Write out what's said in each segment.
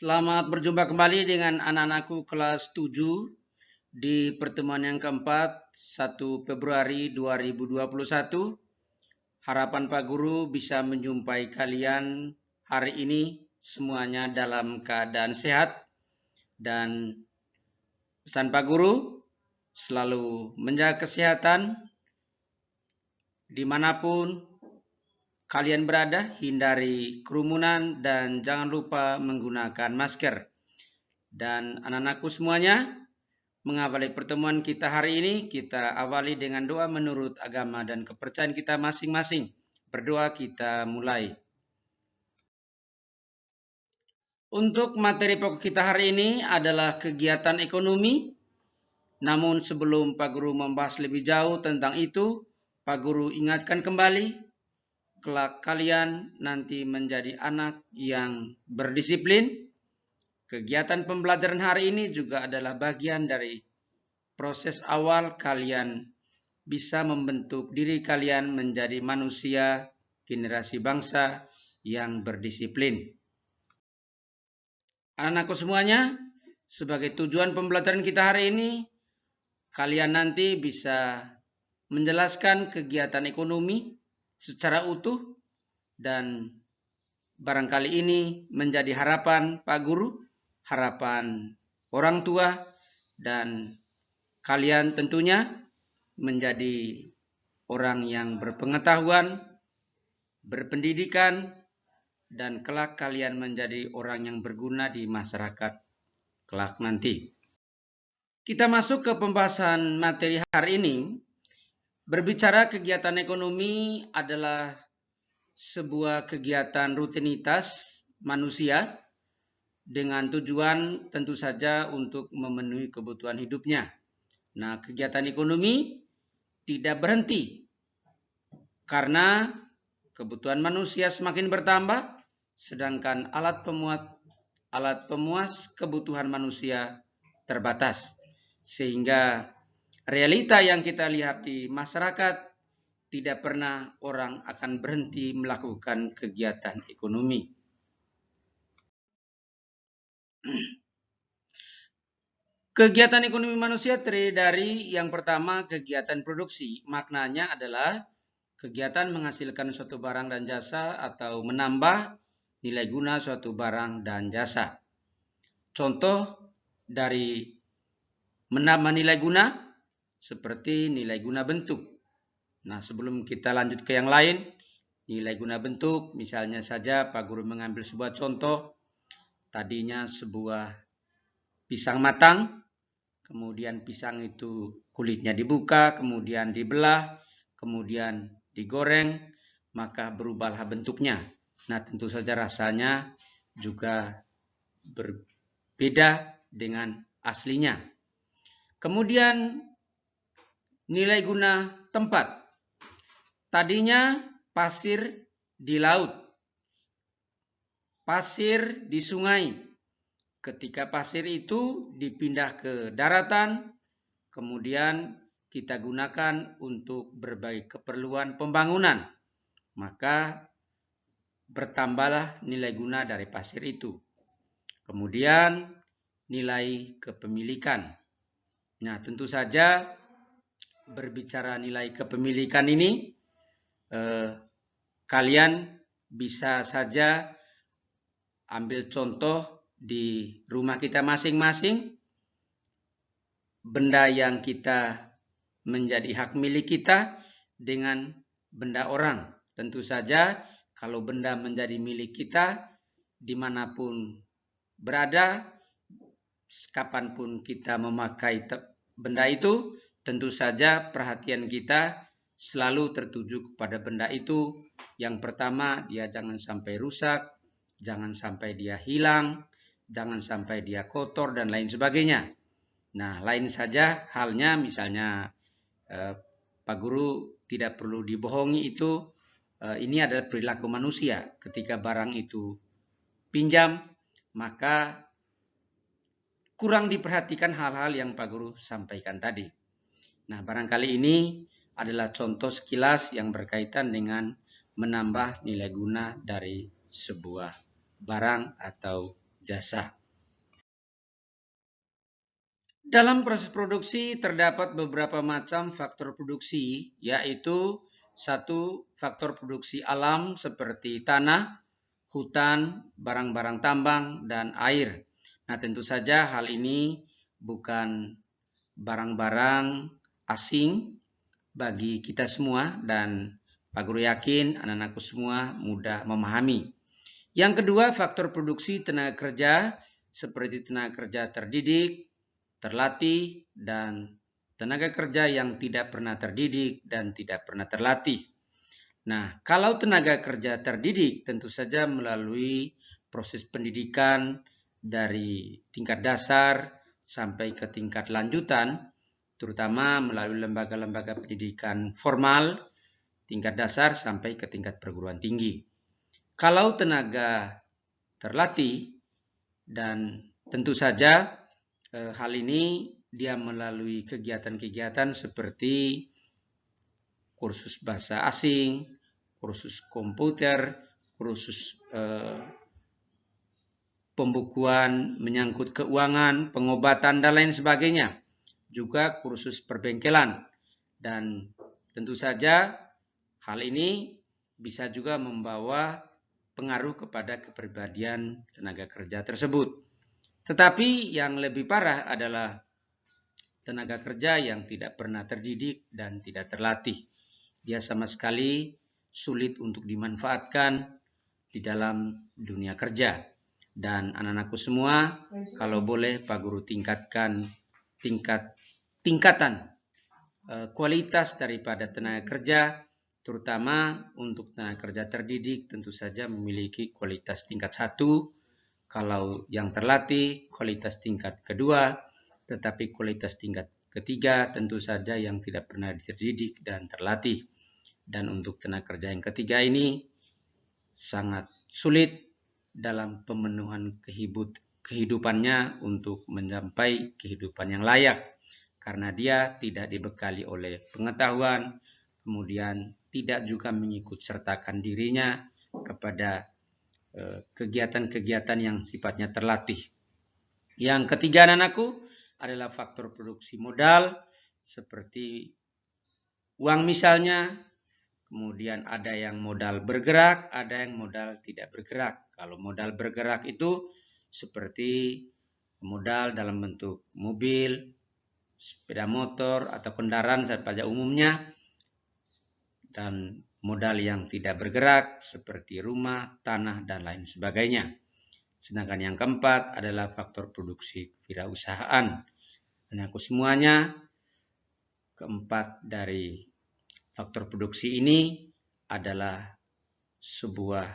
Selamat berjumpa kembali dengan anak-anakku kelas 7 di pertemuan yang keempat 1 Februari 2021. Harapan Pak Guru bisa menjumpai kalian hari ini semuanya dalam keadaan sehat, dan pesan Pak Guru selalu menjaga kesehatan dimanapun kalian berada, hindari kerumunan dan jangan lupa menggunakan masker. Dan anak-anakku semuanya, mengawali pertemuan kita hari ini, kita awali dengan doa menurut agama dan kepercayaan kita masing-masing. Berdoa kita mulai. Untuk materi pokok kita hari ini adalah kegiatan ekonomi. Namun sebelum Pak Guru membahas lebih jauh tentang itu, Pak Guru ingatkan kembali, kelak kalian nanti menjadi anak yang berdisiplin. Kegiatan pembelajaran hari ini juga adalah bagian dari proses awal kalian bisa membentuk diri kalian menjadi manusia generasi bangsa yang berdisiplin. Anak-anakku semuanya, sebagai tujuan pembelajaran kita hari ini, kalian nanti bisa menjelaskan kegiatan ekonomi secara utuh, dan barangkali ini menjadi harapan Pak Guru, harapan orang tua, dan kalian tentunya menjadi orang yang berpengetahuan, berpendidikan, dan kelak kalian menjadi orang yang berguna di masyarakat kelak nanti. Kita masuk ke pembahasan materi hari ini. Berbicara kegiatan ekonomi adalah sebuah kegiatan rutinitas manusia dengan tujuan tentu saja untuk memenuhi kebutuhan hidupnya. Nah, kegiatan ekonomi tidak berhenti karena kebutuhan manusia semakin bertambah, sedangkan alat pemuas kebutuhan manusia terbatas. Sehingga realita yang kita lihat di masyarakat, tidak pernah orang akan berhenti melakukan kegiatan ekonomi. Kegiatan ekonomi manusia terdiri dari yang pertama kegiatan produksi. Maknanya adalah kegiatan menghasilkan suatu barang dan jasa atau menambah nilai guna suatu barang dan jasa. Contoh dari menambah nilai guna seperti nilai guna bentuk. Nah, sebelum kita lanjut ke yang lain, nilai guna bentuk, misalnya saja Pak Guru mengambil sebuah contoh, tadinya sebuah pisang matang, kemudian pisang itu kulitnya dibuka, kemudian dibelah, kemudian digoreng, maka berubahlah bentuknya. Nah, tentu saja rasanya juga berbeda dengan aslinya. Kemudian nilai guna tempat. Tadinya pasir di laut, pasir di sungai. Ketika pasir itu dipindah ke daratan, kemudian kita gunakan untuk berbagai keperluan pembangunan, maka bertambahlah nilai guna dari pasir itu. Kemudian nilai kepemilikan. Nah, tentu saja berbicara nilai kepemilikan ini, kalian bisa saja ambil contoh di rumah kita masing-masing, benda yang kita menjadi hak milik kita dengan benda orang. Tentu saja kalau benda menjadi milik kita, dimanapun berada, kapanpun kita memakai benda itu, tentu saja perhatian kita selalu tertuju kepada benda itu. Yang pertama, dia jangan sampai rusak, jangan sampai dia hilang, jangan sampai dia kotor, dan lain sebagainya. Nah, lain saja halnya misalnya Pak Guru tidak perlu dibohongi itu, ini adalah perilaku manusia. Ketika barang itu pinjam, maka kurang diperhatikan hal-hal yang Pak Guru sampaikan tadi. Nah, barangkali ini adalah contoh sekilas yang berkaitan dengan menambah nilai guna dari sebuah barang atau jasa. Dalam proses produksi terdapat beberapa macam faktor produksi, yaitu satu, faktor produksi alam seperti tanah, hutan, barang-barang tambang, dan air. Nah, tentu saja hal ini bukan barang-barang asing bagi kita semua dan Pak Guru yakin anak-anakku semua mudah memahami. Yang kedua, faktor produksi tenaga kerja seperti tenaga kerja terdidik, terlatih, dan tenaga kerja yang tidak pernah terdidik dan tidak pernah terlatih. Nah, kalau tenaga kerja terdidik tentu saja melalui proses pendidikan dari tingkat dasar sampai ke tingkat lanjutan, terutama melalui lembaga-lembaga pendidikan formal, tingkat dasar sampai ke tingkat perguruan tinggi. Kalau tenaga terlatih, dan tentu saja hal ini dia melalui kegiatan-kegiatan seperti kursus bahasa asing, kursus komputer, kursus pembukuan menyangkut keuangan, pengobatan, dan lain sebagainya. Juga kursus perbengkelan. Dan tentu saja hal ini bisa juga membawa pengaruh kepada kepribadian tenaga kerja tersebut. Tetapi yang lebih parah adalah tenaga kerja yang tidak pernah terdidik dan tidak terlatih. Dia sama sekali sulit untuk dimanfaatkan di dalam dunia kerja. Dan anak-anakku semua, kalau boleh Pak Guru tingkatkan tingkatan kualitas daripada tenaga kerja, terutama untuk tenaga kerja terdidik tentu saja memiliki kualitas tingkat 1. Kalau yang terlatih, kualitas tingkat kedua, tetapi kualitas tingkat ketiga tentu saja yang tidak pernah terdidik dan terlatih. Dan untuk tenaga kerja yang ketiga ini sangat sulit dalam pemenuhan kehidupannya untuk mencapai kehidupan yang layak. Karena dia tidak dibekali oleh pengetahuan, kemudian tidak juga mengikut sertakan dirinya kepada kegiatan-kegiatan yang sifatnya terlatih. Yang ketiga anak-anakku adalah faktor produksi modal seperti uang misalnya, kemudian ada yang modal bergerak, ada yang modal tidak bergerak. Kalau modal bergerak itu seperti modal dalam bentuk mobil, sepeda motor, atau kendaraan pada umumnya, dan modal yang tidak bergerak seperti rumah, tanah, dan lain sebagainya. Sedangkan yang keempat adalah faktor produksi kewirausahaan. Dan aku semuanya, keempat dari faktor produksi ini adalah sebuah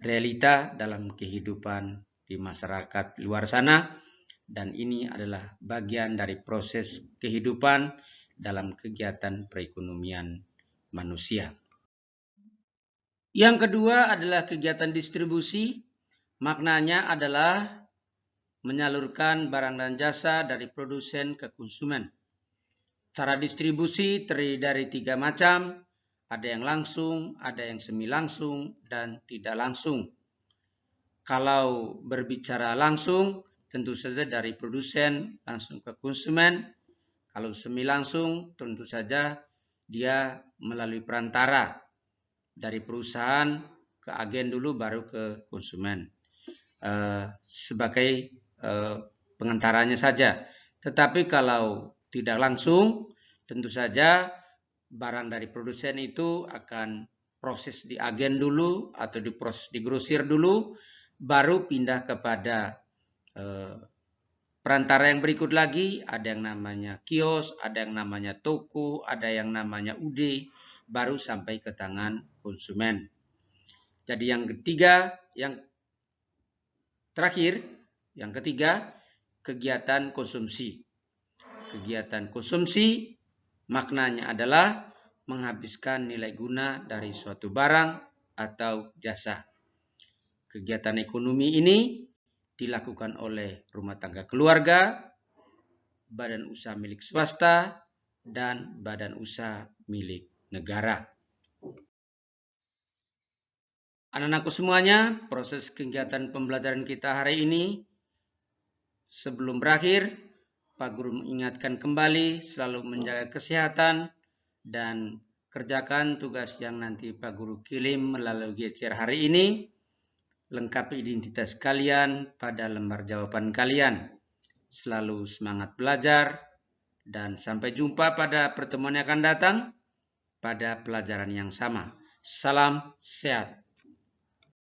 realita dalam kehidupan di masyarakat luar sana, dan ini adalah bagian dari proses kehidupan dalam kegiatan perekonomian manusia. Yang kedua adalah kegiatan distribusi. Maknanya adalah menyalurkan barang dan jasa dari produsen ke konsumen. Cara distribusi terdiri dari 3 macam. Ada yang langsung, ada yang semi langsung, dan tidak langsung. Kalau berbicara langsung, tentu saja dari produsen langsung ke konsumen. Kalau semi langsung, tentu saja dia melalui perantara dari perusahaan ke agen dulu baru ke konsumen. Sebagai pengantaranya saja. Tetapi kalau tidak langsung, tentu saja barang dari produsen itu akan proses di agen dulu atau diproses di grosir dulu, baru pindah kepada perantara yang berikut lagi. Ada yang namanya kios, ada yang namanya toko, ada yang namanya UD, baru sampai ke tangan konsumen. Jadi yang ketiga, yang terakhir, yang ketiga, kegiatan konsumsi. Kegiatan konsumsi maknanya adalah menghabiskan nilai guna dari suatu barang atau jasa. Kegiatan ekonomi ini dilakukan oleh rumah tangga keluarga, badan usaha milik swasta, dan badan usaha milik negara. Anak-anakku semuanya, proses kegiatan pembelajaran kita hari ini sebelum berakhir, Pak Guru mengingatkan kembali selalu menjaga kesehatan dan kerjakan tugas yang nanti Pak Guru kirim melalui GCR hari ini. Lengkapi identitas kalian pada lembar jawaban kalian. Selalu semangat belajar dan sampai jumpa pada pertemuan yang akan datang pada pelajaran yang sama. Salam sehat.